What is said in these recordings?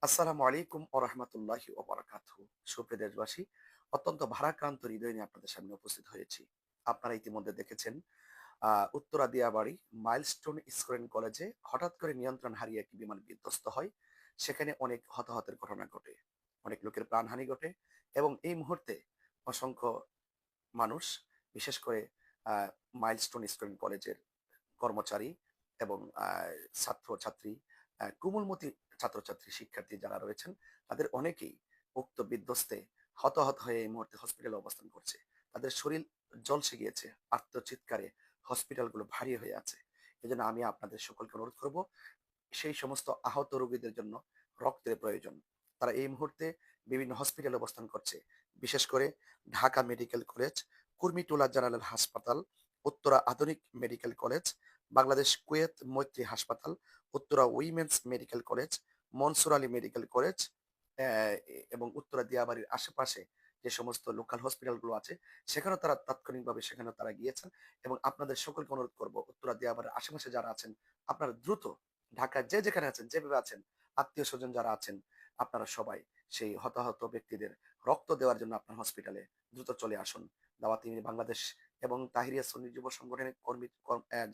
আসসালামু আলাইকুম ও রহমতুল্লাহি ও বারাকাতুহু। সুপ্রিয় দেশবাসী, অত্যন্ত ভারাক্রান্ত হৃদয় নিয়ে আপনাদের সামনে উপস্থিত হয়েছি। আপনারা ইতিমধ্যে দেখেছেন উত্তরা দিয়াবাড়ি মাইলস্টোন স্কুল কলেজে হঠাৎ করে নিয়ন্ত্রণ হারিয়ে একটি বিমান বিধ্বস্ত হয়। সেখানে অনেক হতাহতের ঘটনা ঘটে, অনেক লোকের প্রাণহানি ঘটে এবং এই মুহূর্তে অসংখ্য মানুষ, বিশেষ করে আ মাইলস্টোন স্কুল কলেজের কর্মচারী এবং ছাত্র-ছাত্রী, কোমলমতি ছাত্রছাত্রী, শিক্ষার্থী যারা রয়েছেন, তাদের অনেকেই উক্ত বিধ্বস্তে হতাহত হয়ে এই মুহূর্তে হসপিটালে অবস্থান করছে। তাদের শরীর ঝলসে গিয়েছে। আর্তচিৎকারে হসপিটালগুলো ভারী হয়ে আছে। এজন্য আমি আপনাদের সকলকে অনুরোধ করব, সেই সমস্ত আহত রোগীদের জন্য রক্তের প্রয়োজন। তারা এই মুহূর্তে বিভিন্ন হসপিটালে অবস্থান করছে। বিশেষ করে Dhaka medical college, Kurmitola general হাসপাতাল, উত্তরা আধুনিক মেডিকেল কলেজ, বাংলাদেশ কুয়েত মৈত্রী হাসপাতাল, Uttara women's medical college, Mansur Ali medical college, এবং উত্তরা দিয়াবাড়ির আশেপাশে যে সমস্ত লোকাল হসপিটালগুলো আছে, সেখানেও তারা তাৎক্ষণিকভাবে সেখানেও তারা গিয়েছেন। এবং আপনাদের সকলকে অনুরোধ করব, উত্তরা দিয়াবাড়ির আশেপাশে যারা আছেন, আপনারা দ্রুত ঢাকায় যে যেখানে আছেন, যেভাবে আছেন, আত্মীয়স্বজন যারা আছেন, আপনারা সবাই সেই হতাহত ব্যক্তিদের রক্ত দেওয়ার জন্য আপনার হসপিটালে দ্রুত চলে আসুন। দাওয়াত বাংলাদেশ এবং তাহিরিয়া সুন্নি যুব সংগঠনের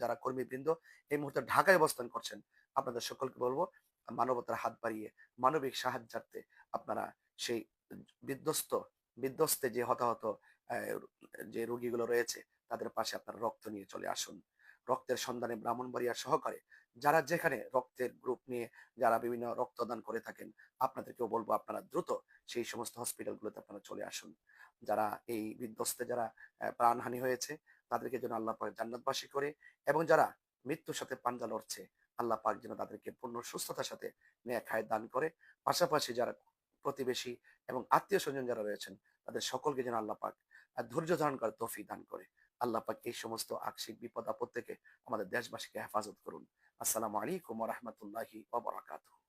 যারা কর্মীবৃন্দ এই মুহূর্তে ঢাকায় অবস্থান করছেন, আপনাদের সকলকে বলব, মানবতার হাত বাড়িয়ে মানবিক সাহায্যার্থে আপনারা সেই বিধ্বস্ত বিধ্বস্তে যে হতাহত আহ, যে রোগীগুলো রয়েছে, তাদের পাশে আপনারা রক্ত নিয়ে চলে আসুন। রক্তের সন্ধানে ব্রাহ্মণবাড়িয়া সহকারে যারা যেখানে রক্তের গ্রুপ নিয়ে যারা বিভিন্ন রক্তদান করে থাকেন, আপনাদেরকেও বলবো আপনারা দ্রুত সেই সমস্ত হসপিটালগুলোতে আপনারা চলে আসুন। যারা এই বিধ্বস্তে যারা প্রাণহানি হয়েছে, তাদেরকে যেন আল্লাহ পাক জান্নাতবাসী করে, এবং যারা মৃত্যুর সাথে পাঞ্জা লড়ছে, আল্লাহ পাক যেন তাদেরকে পূর্ণ সুস্থতার সাথে নেক হায়াত দান করে। পাশাপাশি যারা প্রতিবেশী এবং আত্মীয় স্বজন যারা রয়েছেন, তাদের সকলকে যেন আল্লাহ পাক ধৈর্য ধারণ করার তৌফিক দান করে। আল্লাহ পাক এই সমস্ত আকস্মিক বিপদ আপদ থেকে আমাদের দেশবাসীকে হেফাজত করুন। আসসালামু আলাইকুম ওয়া রাহমাতুল্লাহি ওয়া বারাকাতুহু।